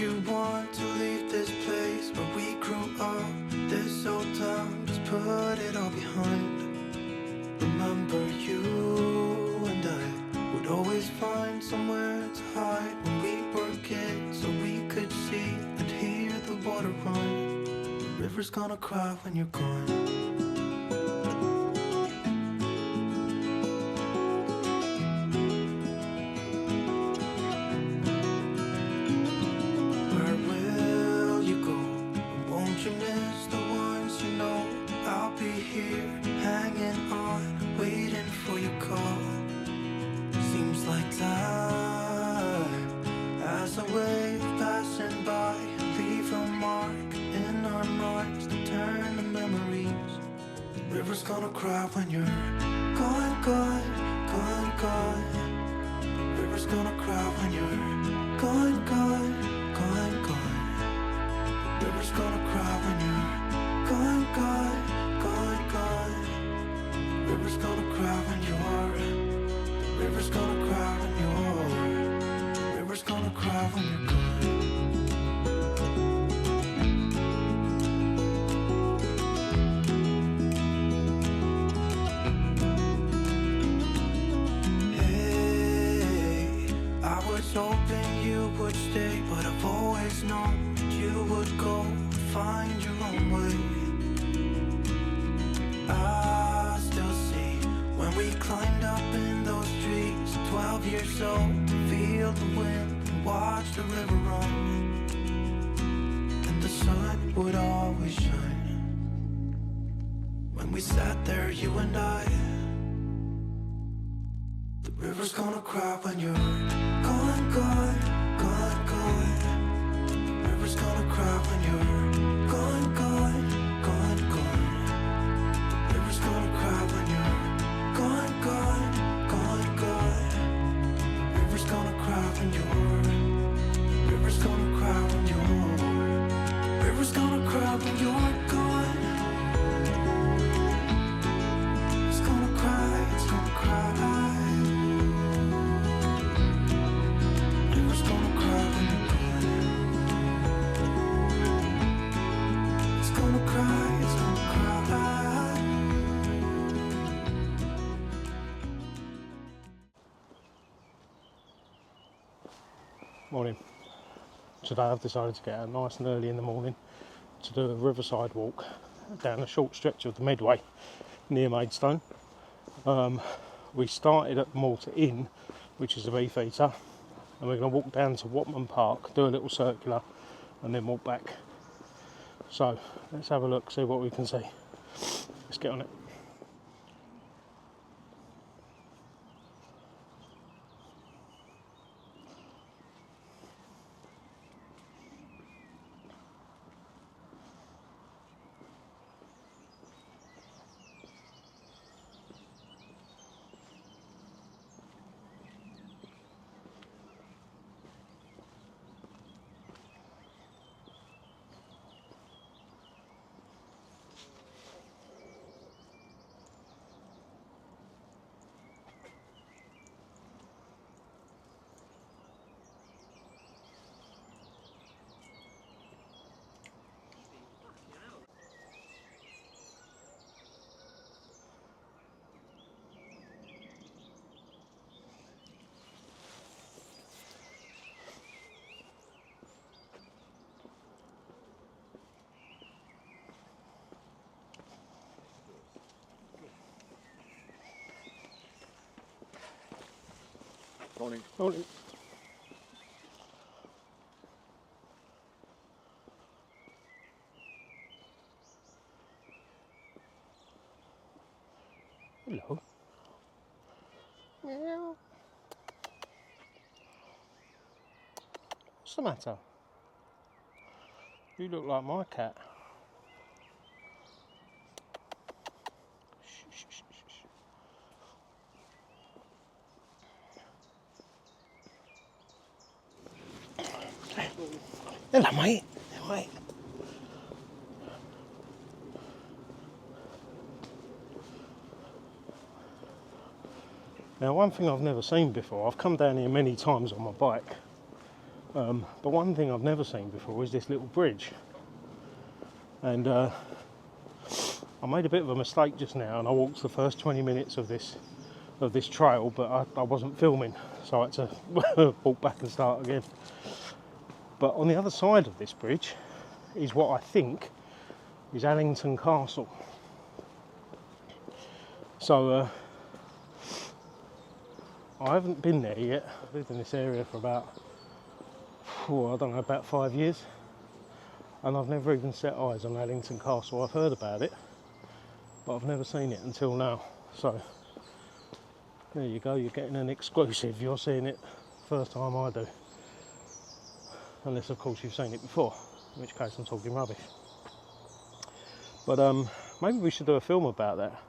you want to leave this place where we grew up, this old town, just put it all behind. Remember you and I would always find somewhere to hide when we were kids, so we could see and hear the water run. The river's gonna cry when you're gone. River's gonna cry when you're gone, gone, gone, gone. River's gonna cry when you're gone, gone, gone, gone. River's gonna cry when you're gone, gone, gone, gone. River's gonna cry when you're. River's gonna cry when you're. River's gonna cry when you're gone. Hoping you would stay, but I've always known that you would go and find your own way. I still see when we climbed up in those trees, 12 years old, to feel the wind and watch the river run. And the sun would always shine when we sat there, you and I. The river's gonna cry when you're gone, gone, gone, gone. The river's gonna cry when you're gone, gone, gone, gone. The river's gonna cry when you're gone, gone, gone, gone. The river's gonna cry when you're. The river's gonna cry when you're. The river's gonna cry when you're gone. It's gonna cry, it's gonna cry. Morning. Today I've decided to get out nice and early in the morning to do a riverside walk down a short stretch of the Medway near Maidstone. We started at Malta Inn, which is a beef eater, and we're going to walk down to Watman Park, do a little circular and then walk back. So let's have a look, see what we can see. Let's get on it. Morning. Morning. Hello. Meow. What's the matter? You look like my cat. Shh, shh, shh, shh. Hello, mate. Mate. Now, one thing I've never seen before, I've come down here many times on my bike, But one thing I've never seen before is this little bridge, and I made a bit of a mistake just now, and I walked the first 20 minutes of this trail, but I wasn't filming, so I had to walk back and start again. But on the other side of this bridge is what I think is Allington Castle. So I haven't been there yet. I've lived in this area for about, I don't know, about 5 years, and I've never even set eyes on Allington Castle. I've heard about it, but I've never seen it until now. So there you go, you're getting an exclusive. You're seeing it first time I do, unless of course you've seen it before, in which case I'm talking rubbish. But maybe we should do a film about that.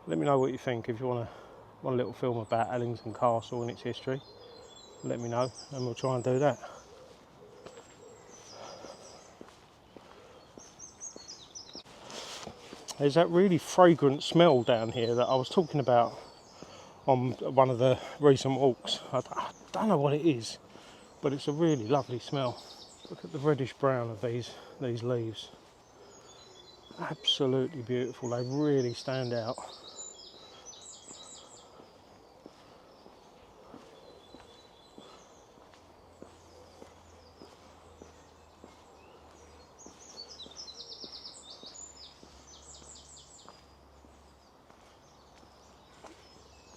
Let me know what you think. If you want a little film about Allington Castle and its history, let me know and we'll try and do that. There's that really fragrant smell down here that I was talking about on one of the recent walks. I don't know what it is, but it's a really lovely smell. Look at the reddish brown of these leaves. Absolutely beautiful. They really stand out.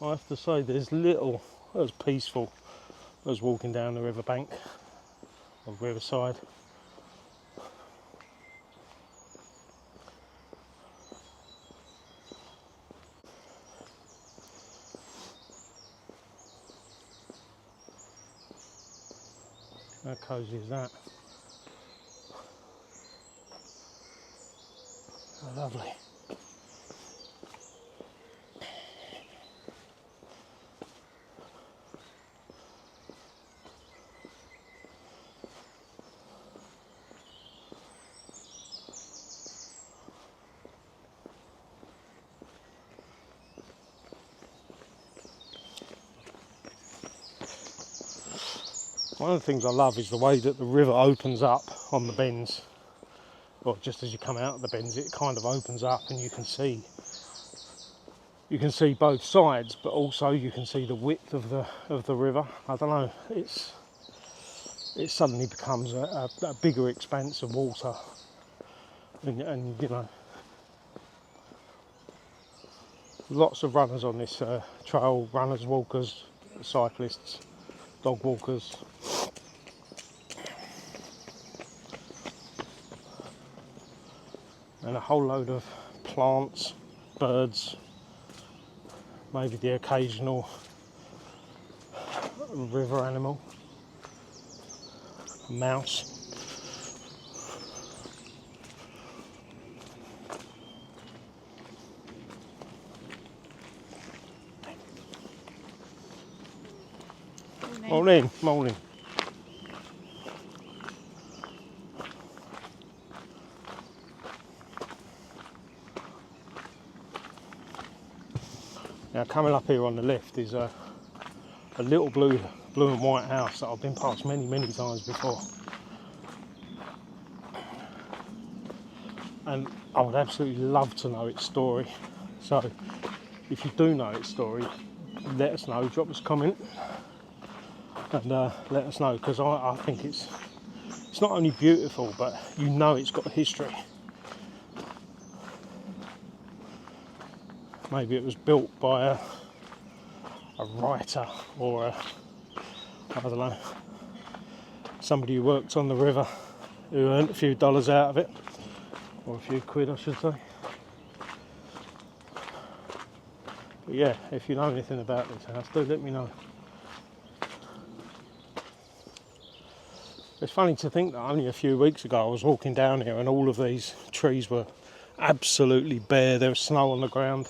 I have to say there's little as peaceful as walking down the riverbank or riverside. How cosy is that? Oh, lovely. One of the things I love is the way that the river opens up on the bends. Well, just as you come out of the bends, it kind of opens up and you can see both sides, but also you can see the width of the river. I don't know, it suddenly becomes a bigger expanse of water, and you know, lots of runners on this trail, runners, walkers, cyclists, dog walkers. And a whole load of plants, birds, maybe the occasional river animal, a mouse. Morning, morning. Now coming up here on the left is a little blue and white house that I've been past many times before, and I would absolutely love to know its story. So if you do know its story, let us know, drop us a comment and let us know, because I think it's not only beautiful, but you know it's got a history. Maybe it was built by a writer or I don't know, somebody who worked on the river who earned a few dollars out of it, or a few quid I should say. But yeah, if you know anything about this house, do let me know. It's funny to think that only a few weeks ago I was walking down here and all of these trees were absolutely bare. There was snow on the ground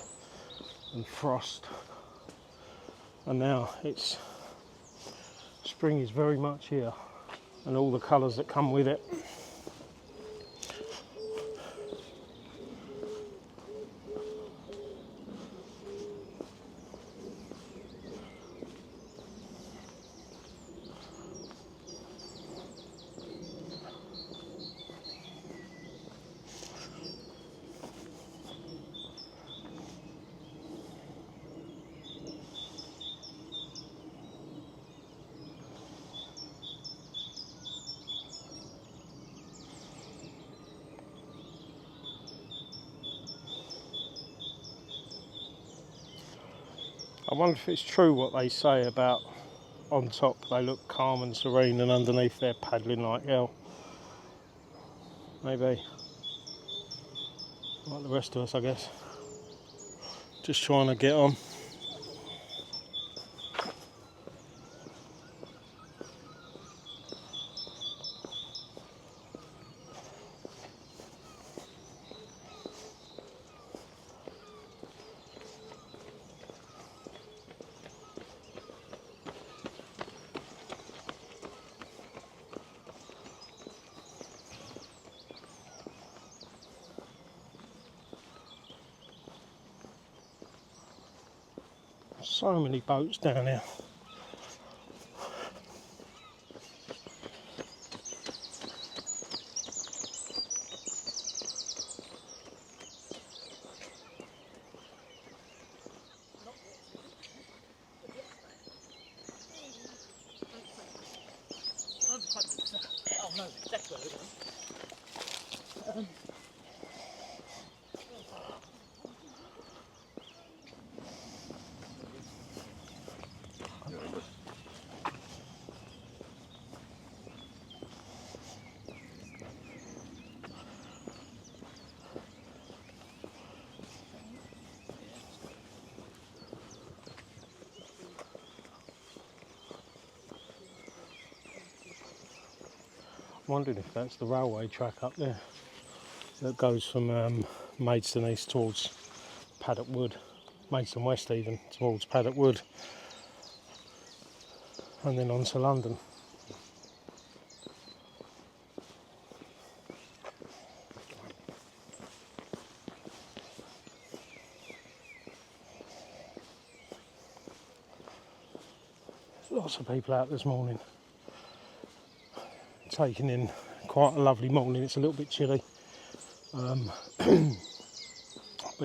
and frost, and now spring is very much here, and all the colours that come with it. I wonder if it's true what they say about on top they look calm and serene and underneath they're paddling like hell. Maybe. Like the rest of us, I guess. Just trying to get on. So many boats down here. Oh no, that's where we're going. I'm wondering if that's the railway track up there that goes from Maidstone East towards Paddock Wood, Maidstone West even, towards Paddock Wood, and then on to London. Lots of people out this morning, taking in quite a lovely morning. It's a little bit chilly, but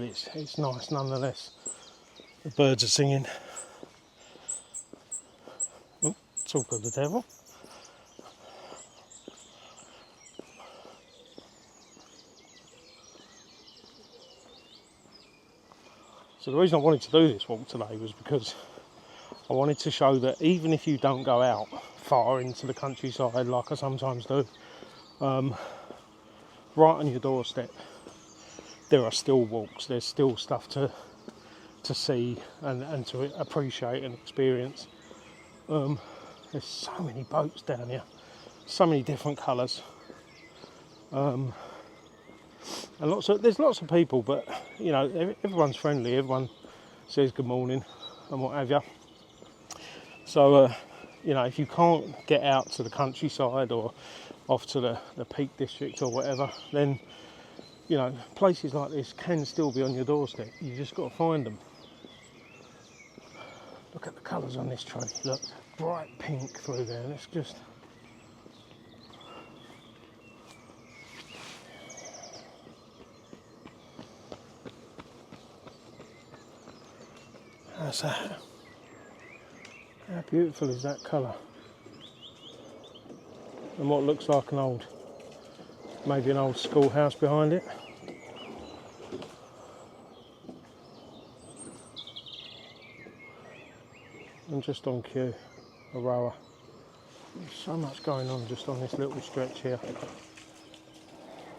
it's nice nonetheless. The birds are singing. Oh, talk of the devil. So the reason I wanted to do this walk today was because I wanted to show that even if you don't go out far into the countryside like I sometimes do, right on your doorstep there are still walks, there's still stuff to see and to appreciate and experience. There's so many boats down here, so many different colours, and there's lots of people, but you know, everyone's friendly, everyone says good morning and what have you. So you know, if you can't get out to the countryside or off to the Peak District or whatever, then you know, places like this can still be on your doorstep. You just got to find them. Look at the colours on this tree. Look, bright pink through there. It's just how's that? How beautiful is that colour? And what looks like maybe an old schoolhouse behind it. And just on cue, a rower. There's so much going on just on this little stretch here.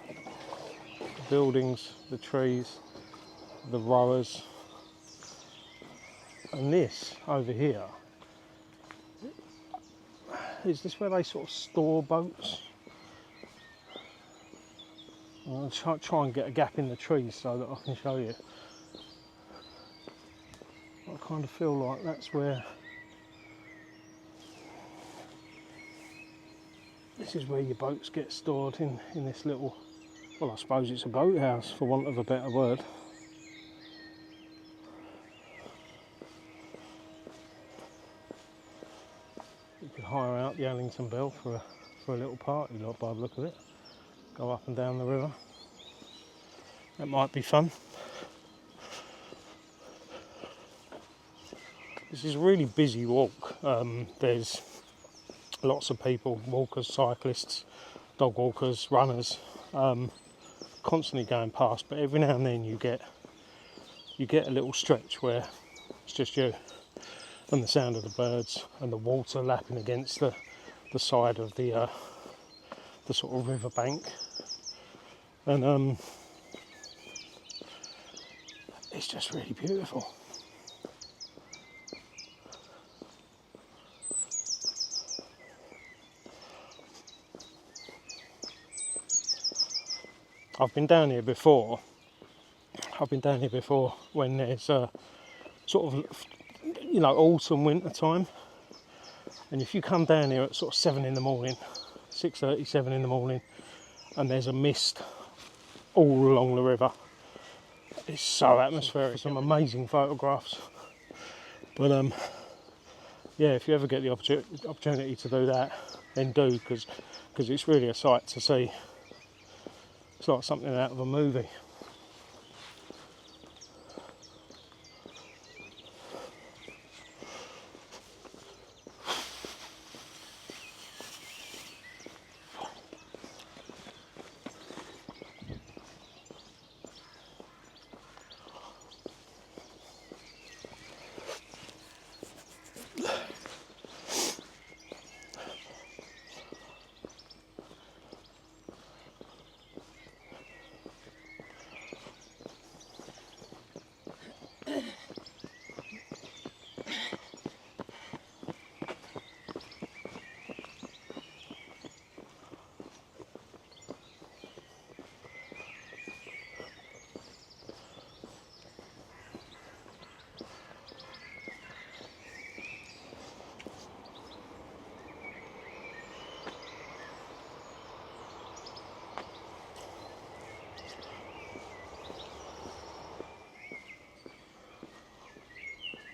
The buildings, the trees, the rowers. And this over here, is this where they sort of store boats? I'll try and get a gap in the trees so that I can show you. I kind of feel like that's where, this is where your boats get stored in this little, well, I suppose it's a boathouse for want of a better word. You could hire out the Allington Bell for a little party lot by the look of it. Go up and down the river. That might be fun. This is a really busy walk. There's lots of people, walkers, cyclists, dog walkers, runners, constantly going past. But every now and then you get a little stretch where it's just you and the sound of the birds and the water lapping against the side of the sort of river bank. And it's just really beautiful. I've been down here before. When there's sort of, you know, autumn, winter time. And if you come down here at sort of 7 in the morning, 6:30, 7 in the morning, and there's a mist all along the river, it's so atmospheric. Some amazing photographs. But yeah, if you ever get the opportunity to do that, then do, because it's really a sight to see. It's like something out of a movie.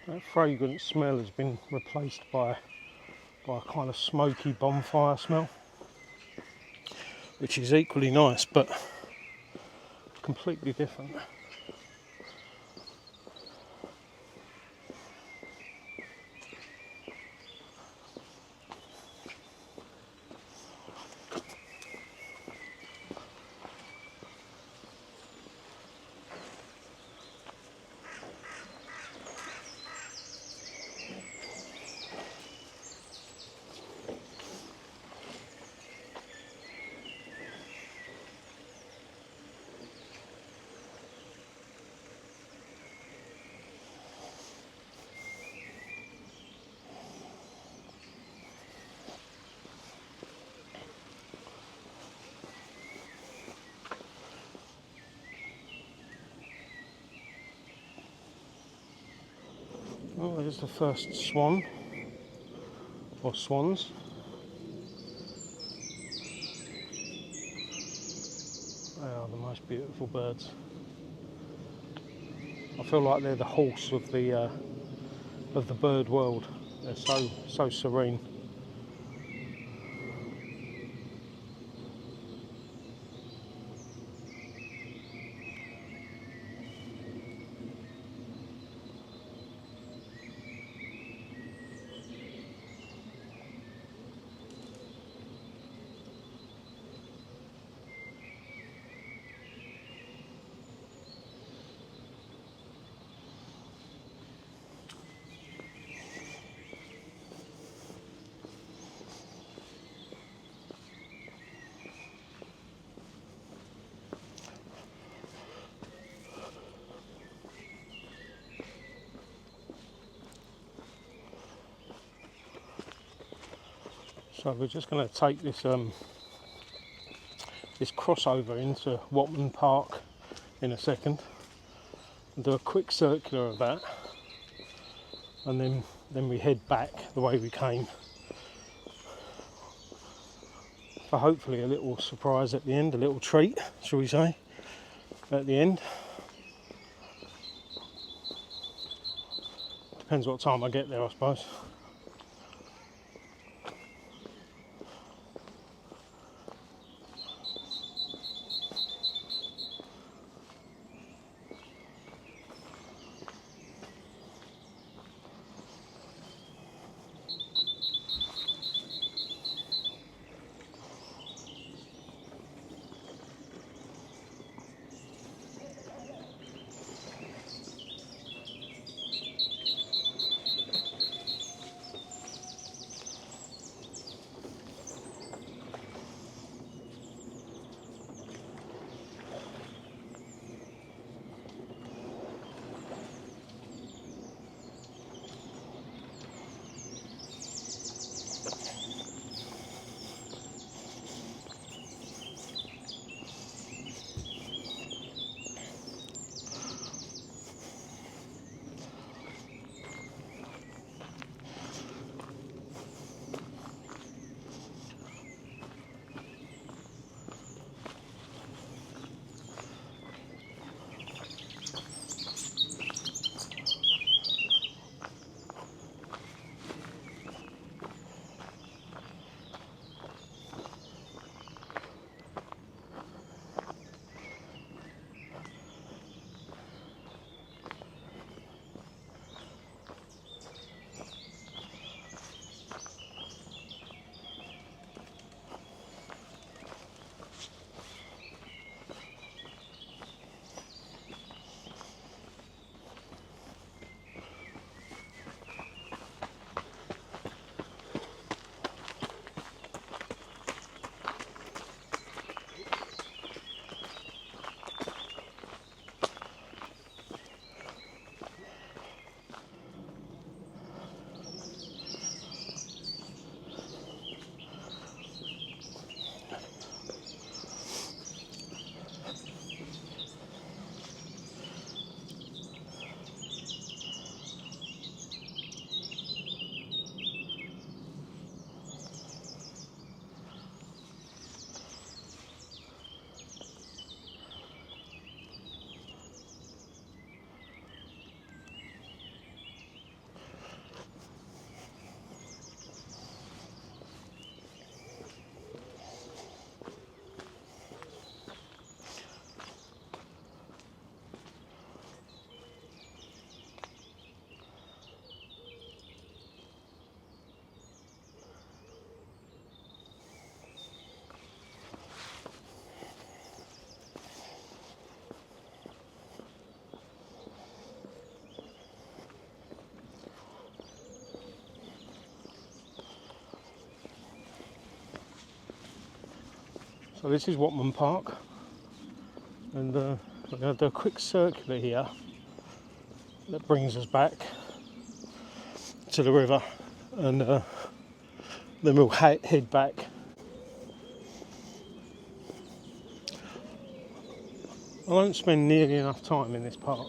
That fragrant smell has been replaced by a kind of smoky bonfire smell, which is equally nice but completely different. Oh, there's the first swan, or swans. They are the most beautiful birds. I feel like they're the horse of the bird world. They're so serene. So we're just going to take this this crossover into Watman Park in a second and do a quick circular of that, and then we head back the way we came for hopefully a little surprise at the end, a little treat, shall we say, at the end. Depends what time I get there, I suppose. So this is Watman Park, and we're going to do a quick circular here that brings us back to the river, and then we'll head back. I won't spend nearly enough time in this park.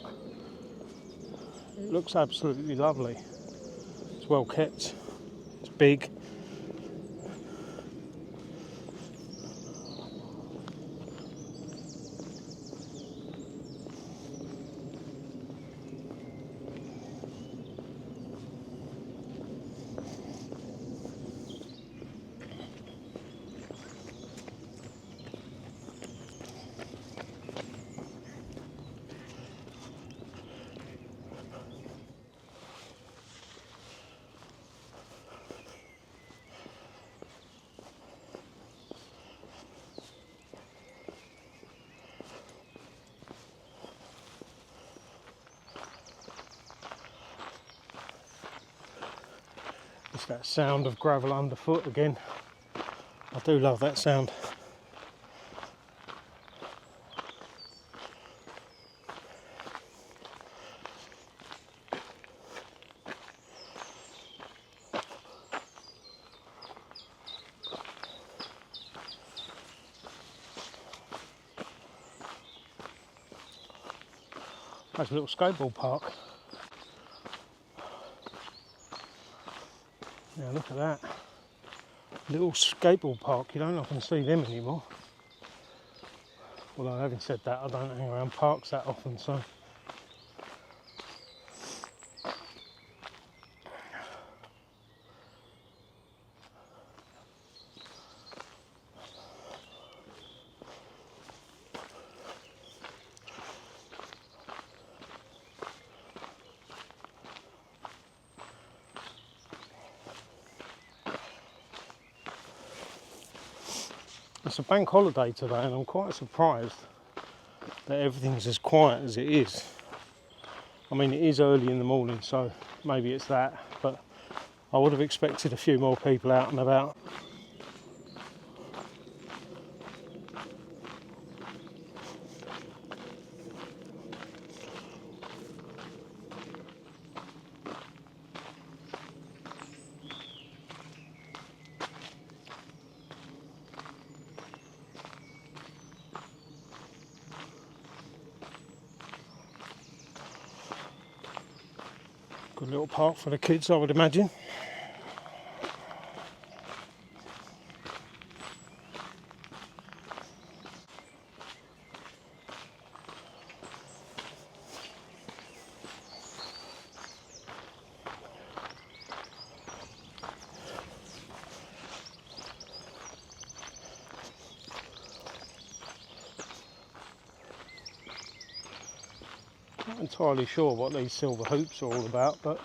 It looks absolutely lovely. It's well kept, it's big. It's that sound of gravel underfoot again. I do love that sound. That's a little skateboard park. Now look at that. Little skateboard park, you don't often see them anymore. Although having said that, I don't hang around parks that often, so. It's a bank holiday today, and I'm quite surprised that everything's as quiet as it is. I mean, it is early in the morning, so maybe it's that, but I would have expected a few more people out and about. Good little park for the kids, I would imagine. Not entirely sure what these silver hoops are all about, but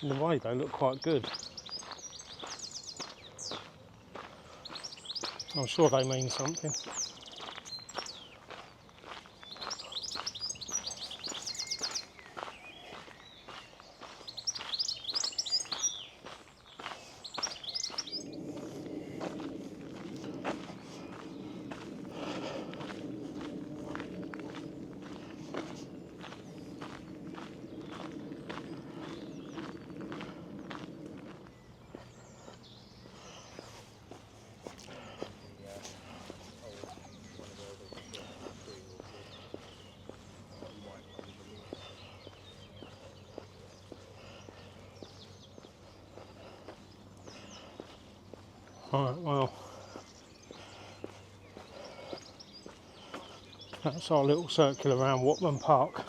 in a way they look quite good. I'm sure they mean something. Alright, well, that's our little circle around Watman Park.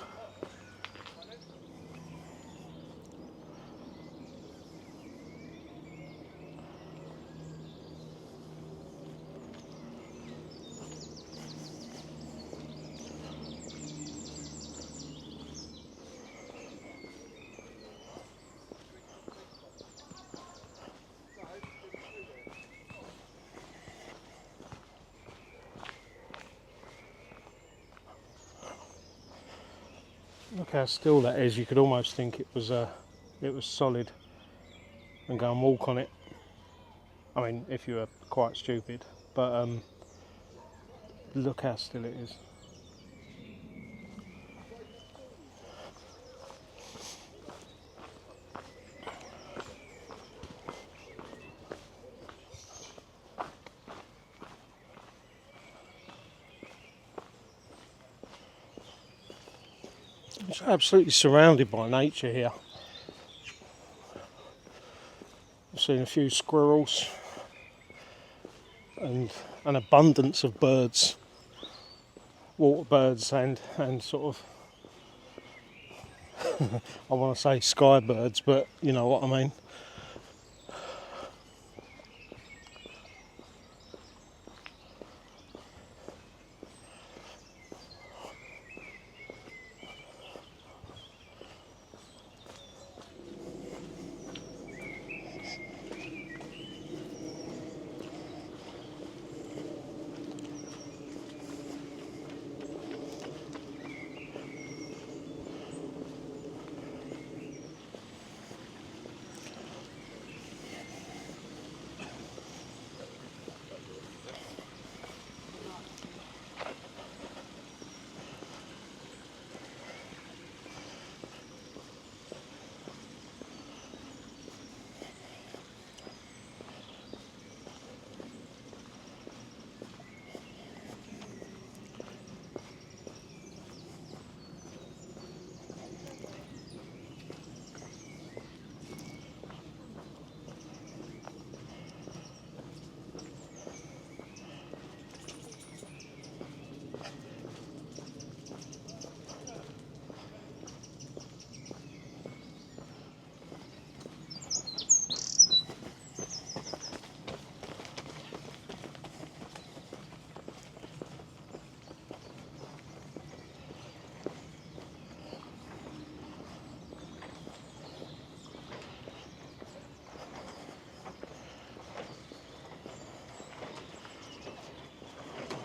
Look how still that is. You could almost think it was solid and go and walk on it. I mean, if you were quite stupid, but look how still it is. It's absolutely surrounded by nature here. I've seen a few squirrels and an abundance of birds, water birds and sort of, I want to say sky birds, but you know what I mean.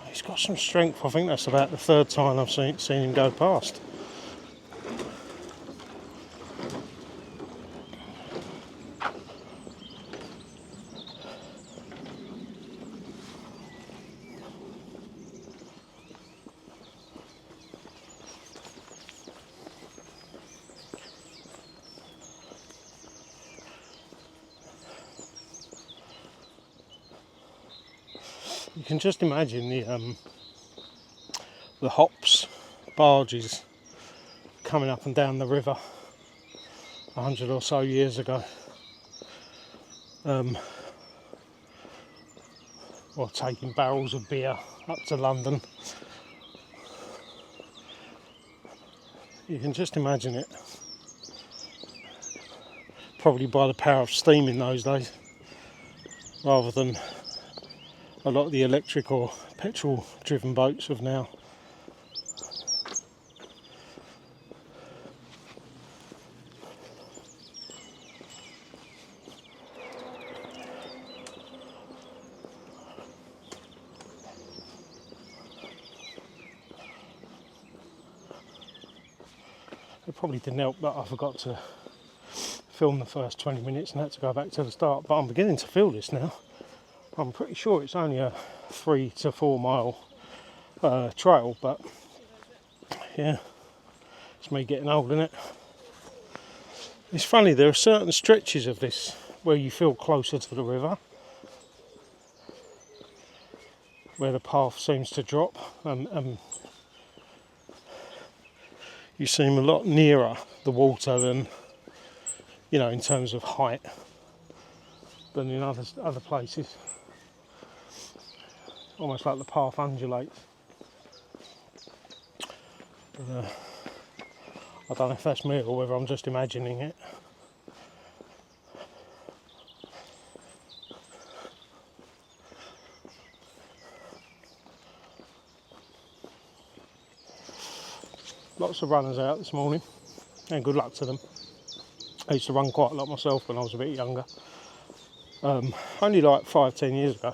He's got some strength. I think that's about the third time I've seen him go past. You can just imagine the hops barges coming up and down the river 100 or so years ago, or taking barrels of beer up to London. You can just imagine it, probably by the power of steam in those days, rather than a lot of the electric or petrol driven boats of now. It probably didn't help that I forgot to film the first 20 minutes and had to go back to the start, but I'm beginning to feel this now. I'm pretty sure it's only a 3 to 4 mile trail, but yeah, it's me getting old, isn't it? It's funny, there are certain stretches of this where you feel closer to the river, where the path seems to drop, and you seem a lot nearer the water than, you know, in terms of height, than in other places. Almost like the path undulates. But, I don't know if that's me or whether I'm just imagining it. Lots of runners out this morning, and good luck to them. I used to run quite a lot myself when I was a bit younger. Only like 5-10 years ago.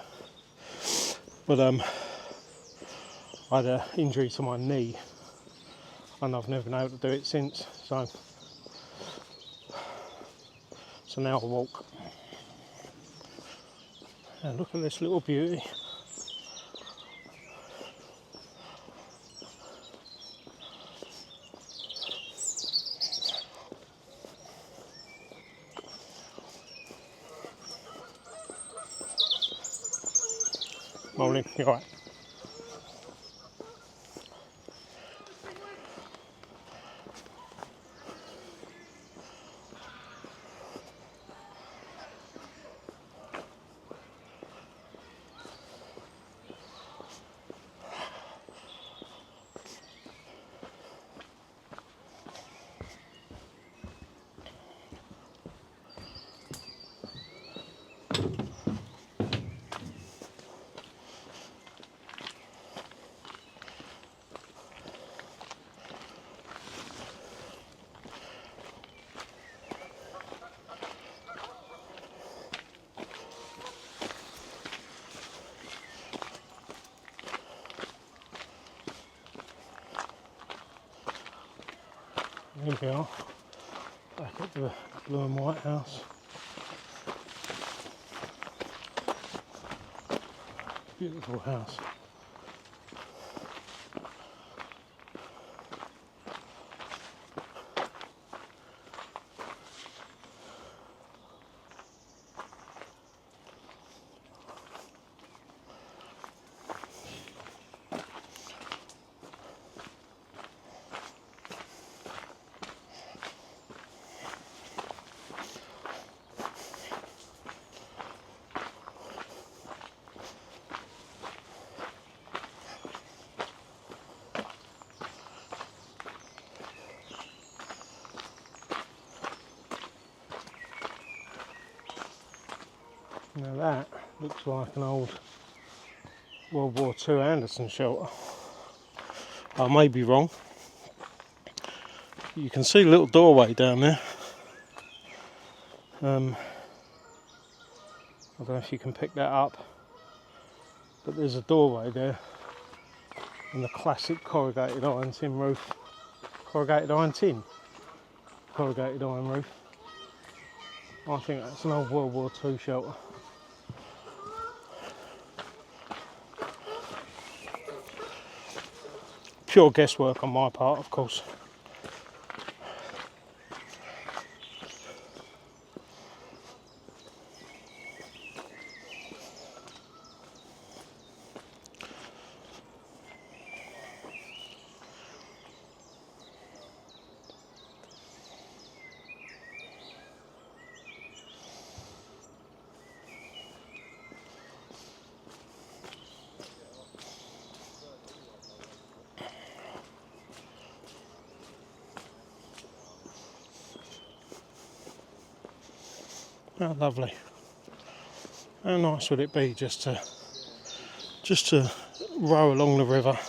But I had an injury to my knee, and I've never been able to do it since. So now I walk. And look at this little beauty. Morning, you alright? Here we are, back at the blue and white house. Beautiful house. Now that looks like an old World War II Anderson shelter. I may be wrong. You can see a little doorway down there. I don't know if you can pick that up, but there's a doorway there and the classic corrugated iron tin roof. Corrugated iron tin? Corrugated iron roof. I think that's an old World War II shelter. Pure guesswork on my part, of course. How lovely. How nice would it be just to row along the river.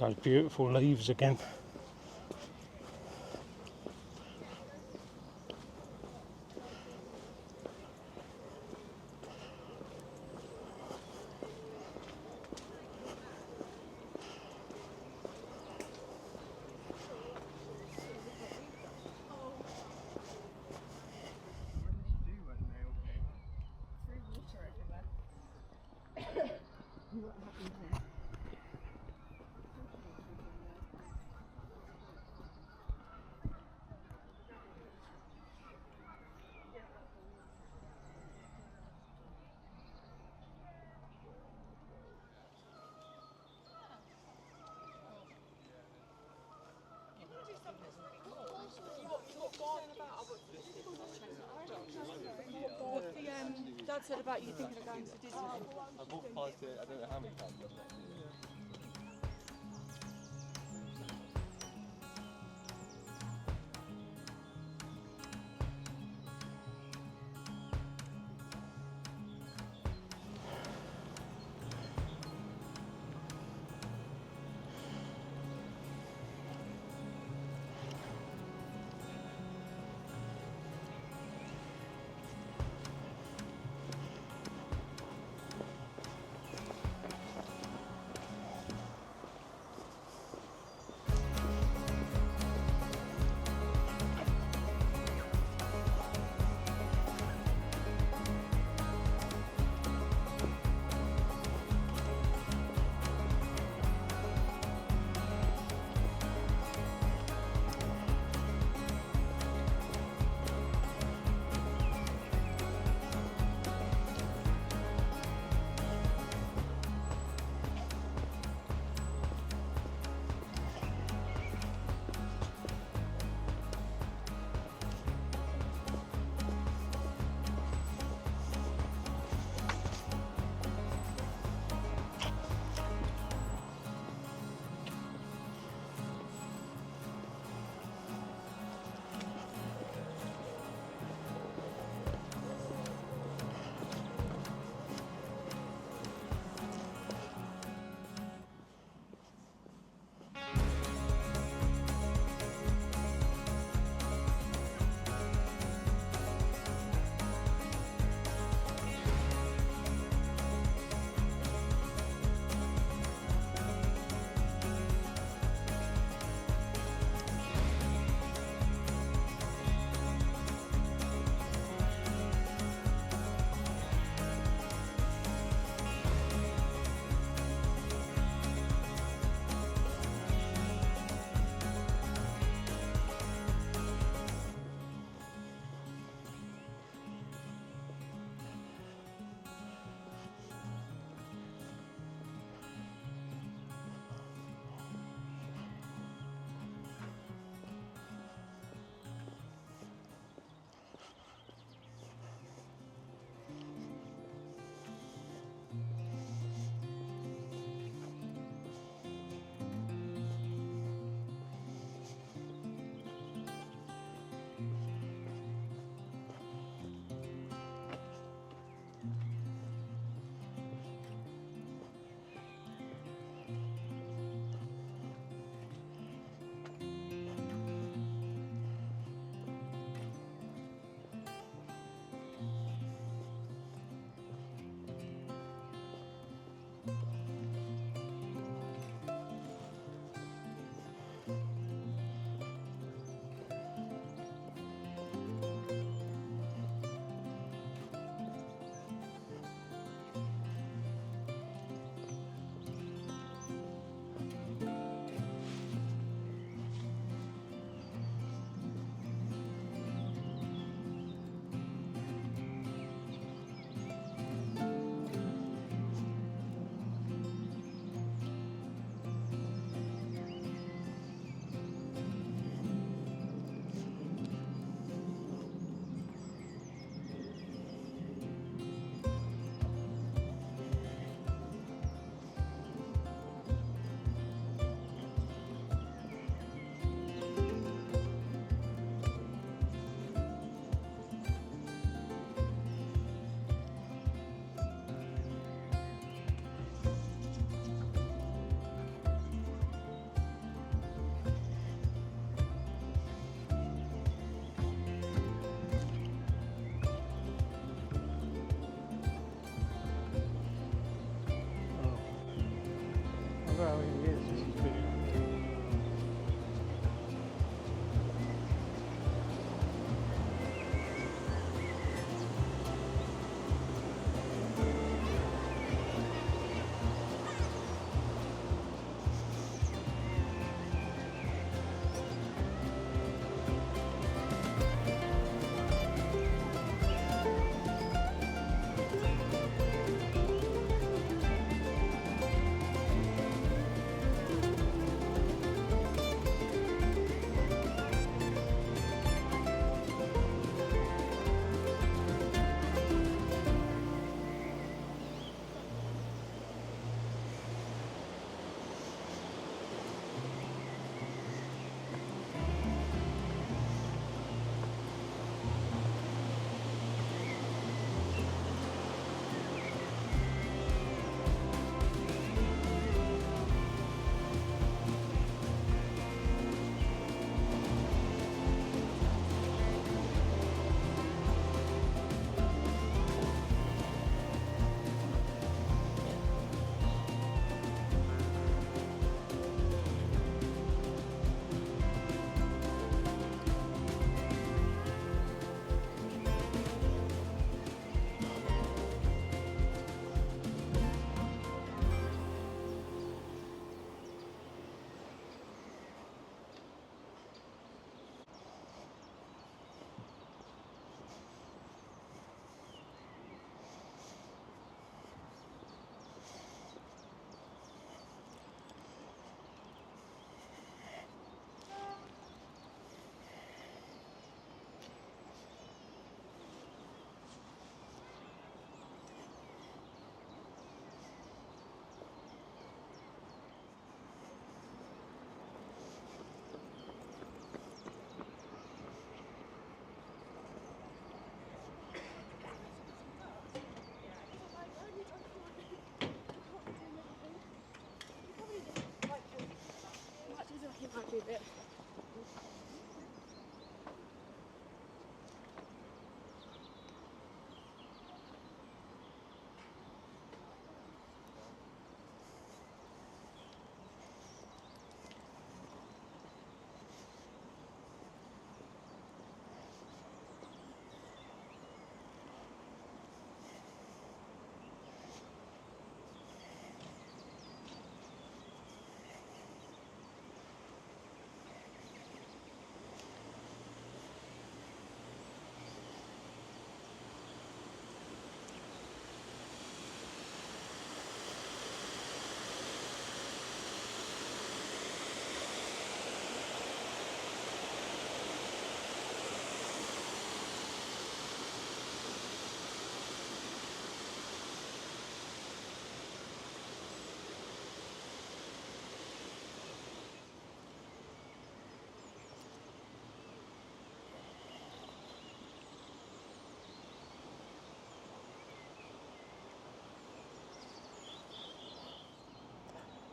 Those beautiful leaves again. Dad said about you thinking of going to Disney. I walked past it, I don't know how many times.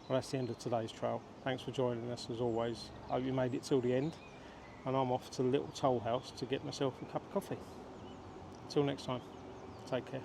Well, that's the end of today's trail. Thanks for joining us as always. Hope you made it till the end, and I'm off to the little toll house to get myself a cup of coffee. Till next time, take care.